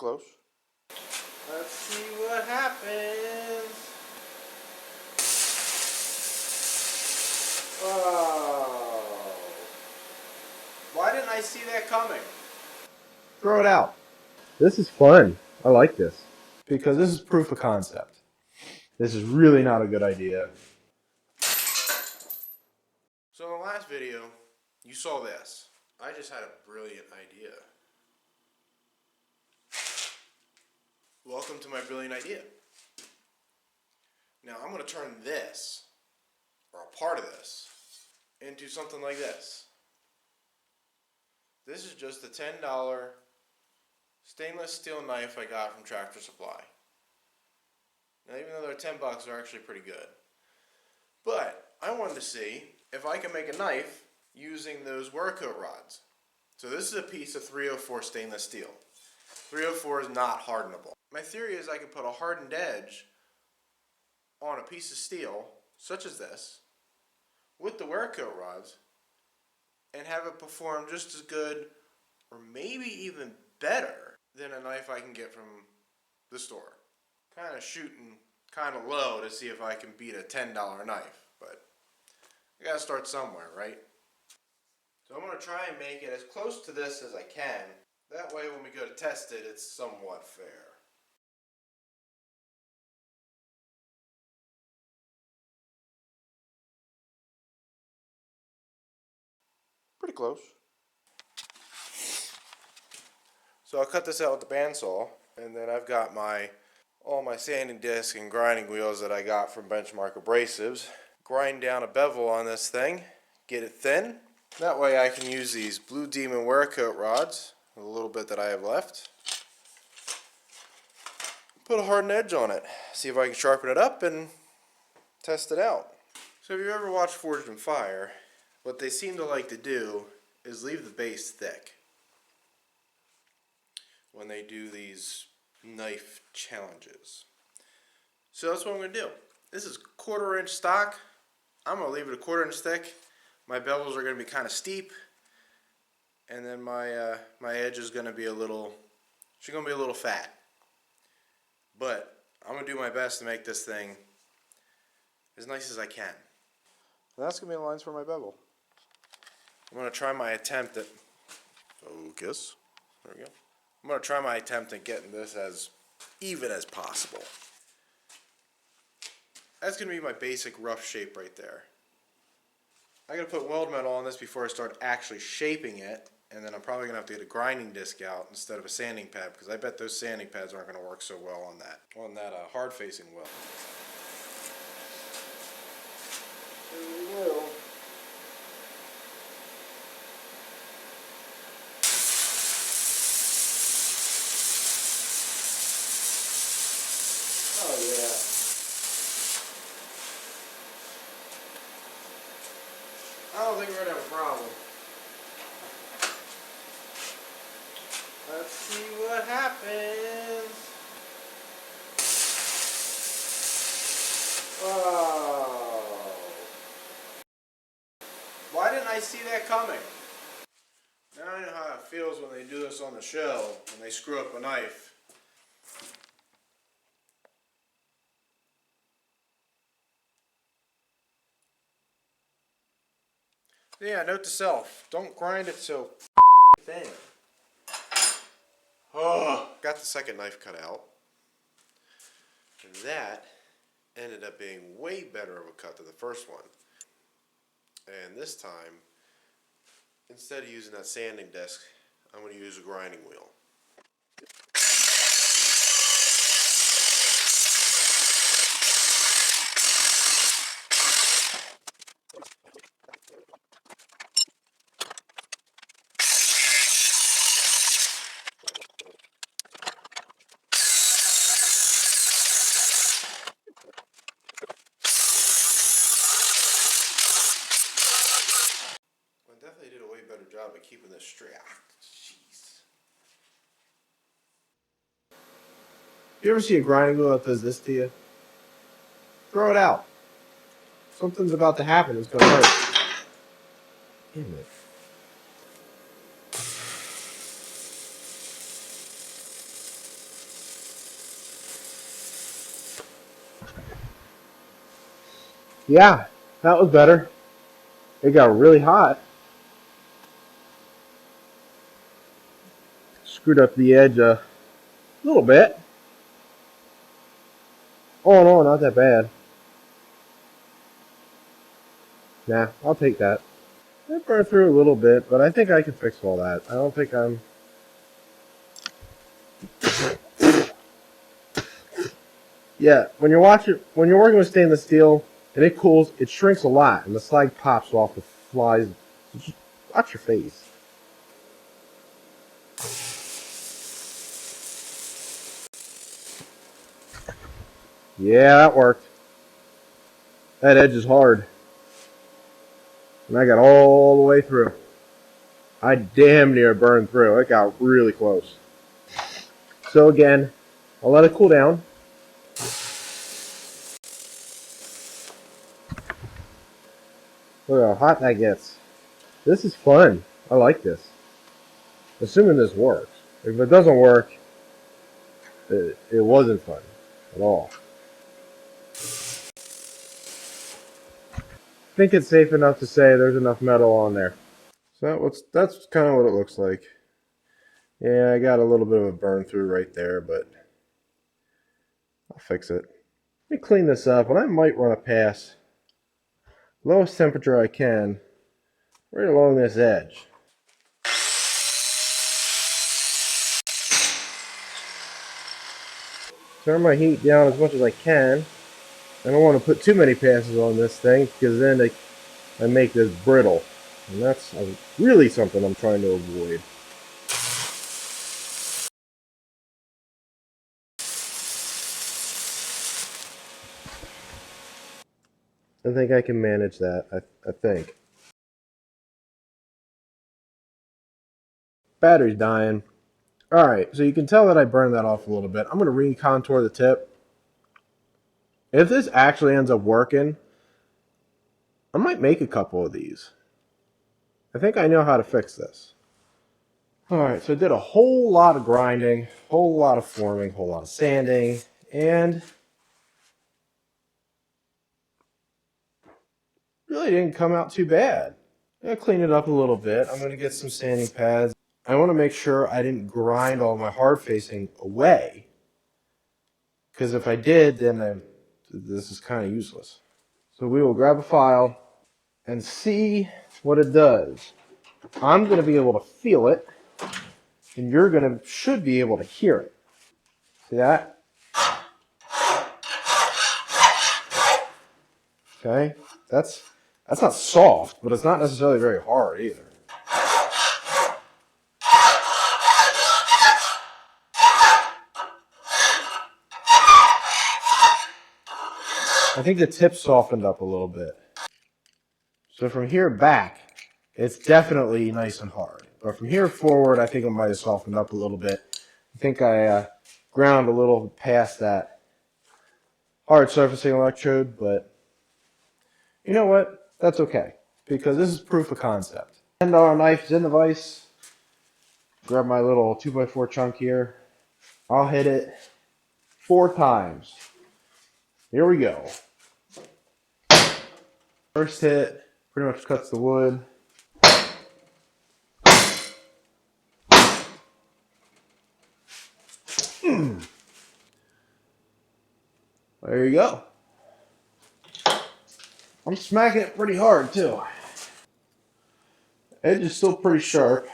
close. Let's see what happens. Oh. Why didn't I see that coming? Throw it out. This is fun. I like this. Because this is proof of concept. This is really not a good idea. So in the last video, you saw this. I just had a brilliant idea. Welcome to my brilliant idea. Now I'm going to turn this, or a part of this, into something like this. This is just a $10 stainless steel knife I got from Tractor Supply. Now even though they're $10, they're actually pretty good. But I wanted to see if I can make a knife using those Wearcote rods. So this is a piece of 304 stainless steel. 304 is not hardenable. My theory is I can put a hardened edge on a piece of steel, such as this, with the Wearcote rods, and have it perform just as good, or maybe even better, than a knife I can get from the store. Kind of shooting kind of low to see if I can beat a $10 knife, but I gotta start somewhere, right? So I'm gonna try and make it as close to this as I can. That way when we go to test it, it's somewhat fair. Pretty close. So I'll cut this out with the bandsaw, and then I've got all my sanding disc and grinding wheels that I got from Benchmark Abrasives. Grind down a bevel on this thing, get it thin. That way I can use these Blue Demon Wearcote rods, a little bit that I have left. Put a hardened edge on it, see if I can sharpen it up and test it out. So if you ever watched Forged in Fire, what they seem to like to do is leave the base thick when they do these knife challenges. So that's what I'm going to do. This is 1/4 inch stock. I'm going to leave it a 1/4 inch thick. My bevels are going to be kind of steep, and then my edge is going to be a little fat. But I'm going to do my best to make this thing as nice as I can. And that's going to be the lines for my bevel. I'm going to try my attempt at focus. There we go. I'm going to try my attempt at getting this as even as possible. That's going to be my basic rough shape right there. I got to put weld metal on this before I start actually shaping it, and then I'm probably going to have to get a grinding disc out instead of a sanding pad, because I bet those sanding pads aren't going to work so well on that hard facing weld. So we will. Oh yeah. I don't think we're gonna have a problem. Let's see what happens. Oh. Why didn't I see that coming? Now I know how it feels when they do this on the show, when they screw up a knife. Yeah, note to self, don't grind it so thin. Oh, got the second knife cut out. And that ended up being way better of a cut than the first one. And this time, instead of using that sanding disc, I'm going to use a grinding wheel. I definitely did a way better job at keeping this straight. Jeez. You ever see a grinding wheel that does this to you? Throw it out. Something's about to happen. It's going to hurt. Damn it. Yeah, that was better. It got really hot. Screwed up the edge a little bit. Oh no, not that bad. Nah, I'll take that. It burned through a little bit, but I think I can fix all that. I don't think I'm... Yeah, when you're working with stainless steel, and it cools, it shrinks a lot, and the slag pops off the flies. Watch your face. Yeah, that worked. That edge is hard. And I got all the way through. I damn near burned through. It got really close. So again, I'll let it cool down. Look how hot that gets. This is fun. I like this. Assuming this works. If it doesn't work, it wasn't fun at all. I think it's safe enough to say there's enough metal on there. So that's kind of what it looks like. Yeah, I got a little bit of a burn through right there, but I'll fix it. Let me clean this up, and I might run a pass. Lowest temperature I can, right along this edge. Turn my heat down as much as I can. I don't want to put too many passes on this thing, because then I make this brittle. And that's really something I'm trying to avoid. I think I can manage that, I think. Battery's dying. Alright, so you can tell that I burned that off a little bit. I'm going to re-contour the tip. If this actually ends up working, I might make a couple of these. I think I know how to fix this. Alright, so I did a whole lot of grinding, whole lot of forming, whole lot of sanding, and really didn't come out too bad. I'm going to clean it up a little bit. I'm going to get some sanding pads. I want to make sure I didn't grind all my hard facing away. Because if I did, then this is kind of useless. So we will grab a file and see what it does. I'm going to be able to feel it, and should be able to hear it. See that? Okay, that's not soft, but it's not necessarily very hard either. I think the tip softened up a little bit. So from here back, it's definitely nice and hard. But from here forward, I think it might have softened up a little bit. I think I ground a little past that hard surfacing electrode, but you know what? That's okay, because this is proof of concept. And our knife is in the vise. Grab my little 2x4 chunk here. I'll hit it 4 times. Here we go. First hit pretty much cuts the wood. There you go. I'm smacking it pretty hard too. Edge is still pretty sharp.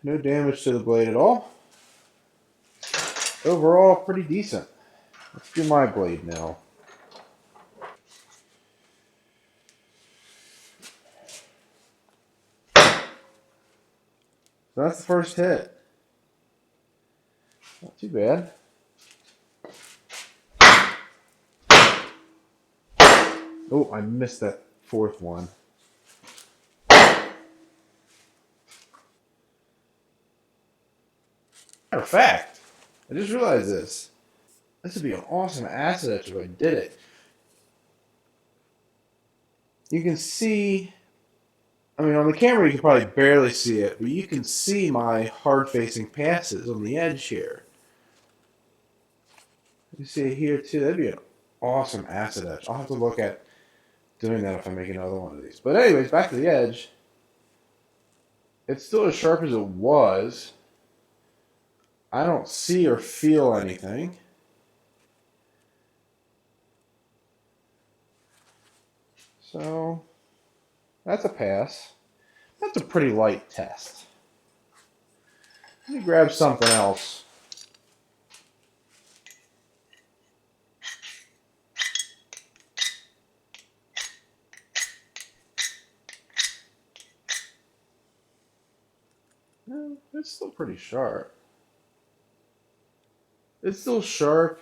No damage to the blade at all. Overall, pretty decent. Let's do my blade now. So that's the first hit. Not too bad. Oh, I missed that 4th one. Matter of fact, I just realized this. This would be an awesome acid etch if I did it. You can see, I mean, on the camera you can probably barely see it, but you can see my hard-facing passes on the edge here. You see it here too. That'd be an awesome acid etch. I'll have to look at doing that if I make another one of these. But anyways, back to the edge. It's still as sharp as it was. I don't see or feel anything. So that's a pass. That's a pretty light test. Let me grab something else. Well, it's still pretty sharp. It's still sharp.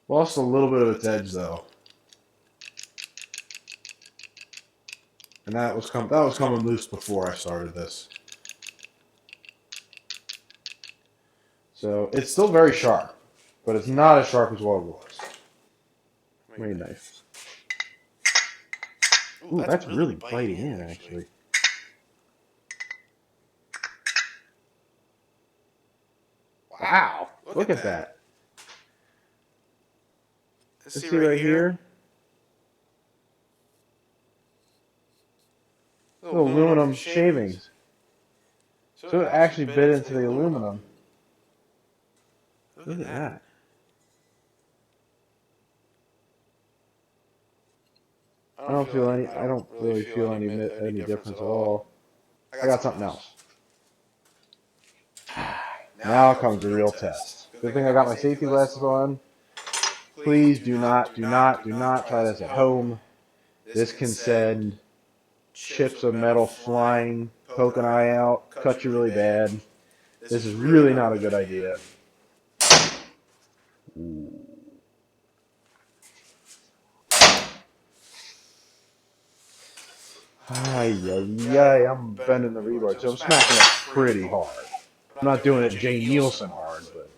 Lost a little bit of its edge though. And that was coming loose before I started this. So it's still very sharp, but it's not as sharp as what it was. Very nice. Ooh, that's really biting in actually. Wow, look at that. Let's see right here. Little aluminum shavings. So it actually bit into the aluminum. Look at that. I don't really feel any difference at all. I got something else. Now comes the real test. Good thing I got my safety glasses on. Please do not try this at home. This can send chips of metal flying, poke an eye out, cut you really bad. This is really not a good idea. Ooh. I'm bending the rebar, so I'm smacking it pretty hard. I'm not doing it Jay Nielsen hard, but.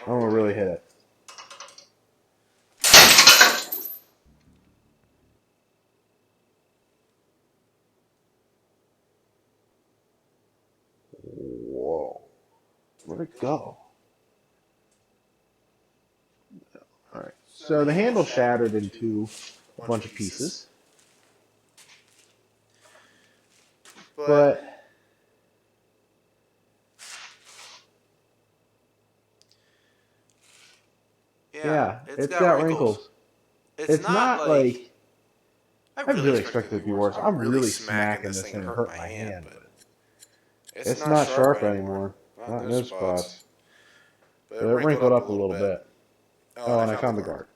I'm gonna really hit it. Whoa. Where'd it go? Alright, so the handle shattered into a bunch of pieces. But yeah, it's got wrinkles. It's not like I really expected it to be worse. I'm really smacking this thing and hurt my hand, but it's not sharp anymore. Not in those spots. But it wrinkled up a little bit. Oh, and I found the guard.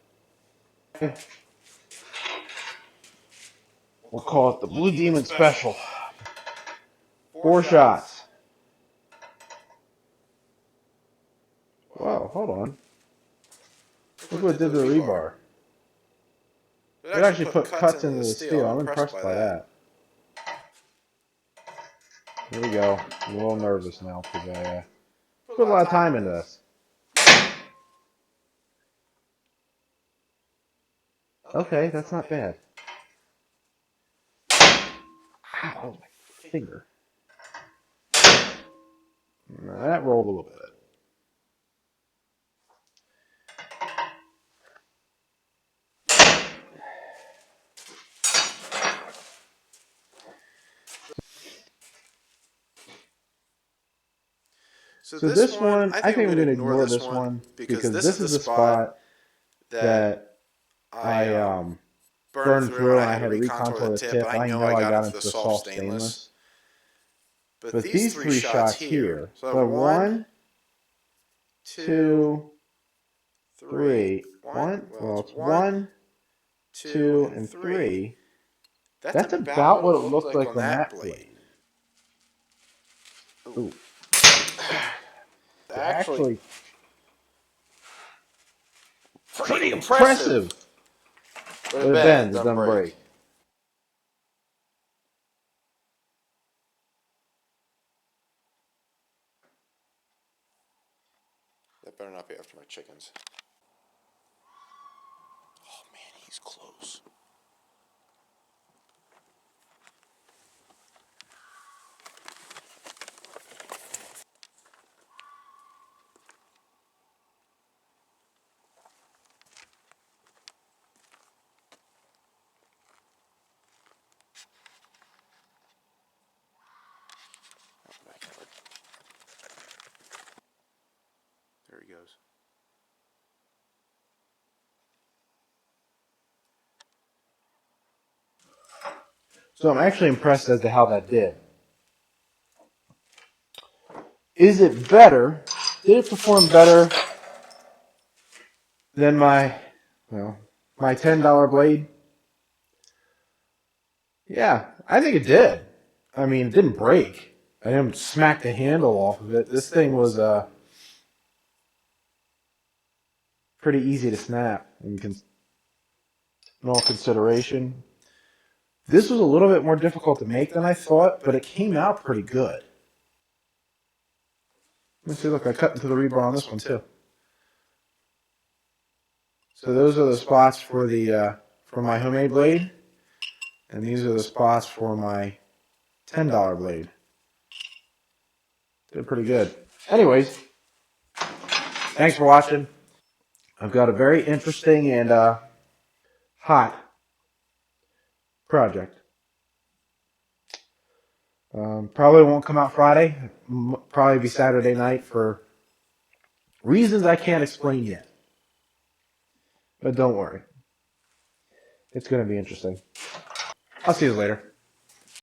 We'll call it the Blue Demon Special. 4 shots. Whoa, hold on. Look what it did to the rebar. It actually put cuts into the steel. I'm impressed by that. Here we go. I'm a little nervous now because I put a lot of time into this. Okay, that's not bad. Ow, my finger. That rolled a little bit. So this one, I think I'm going to ignore this one because this is the spot that I burned through and I had to recontour the tip. I know I got into the soft stainless. But these 3 shots here, so 1, 2, 3. Well, it's 1, 2, and 3. That's about what it looked like on that blade. Ooh. Actually, pretty impressive. But it bends, it doesn't break. That better not be after my chickens. Oh man, he's close. he goes. So I'm actually impressed as to how that did. Is it better? Did it perform better than my $10 blade? Yeah, I think it did. I mean, it didn't break. I didn't smack the handle off of it. This thing was pretty easy to snap in all consideration. This was a little bit more difficult to make than I thought, but it came out pretty good. Let me see, look, I cut into the rebar on this one too. So those are the spots for the for my homemade blade, and these are the spots for my $10 blade. Did pretty good. Anyways, thanks for watching. I've got a very interesting and hot project. Probably won't come out Friday. Probably be Saturday night for reasons I can't explain yet. But don't worry. It's going to be interesting. I'll see you later.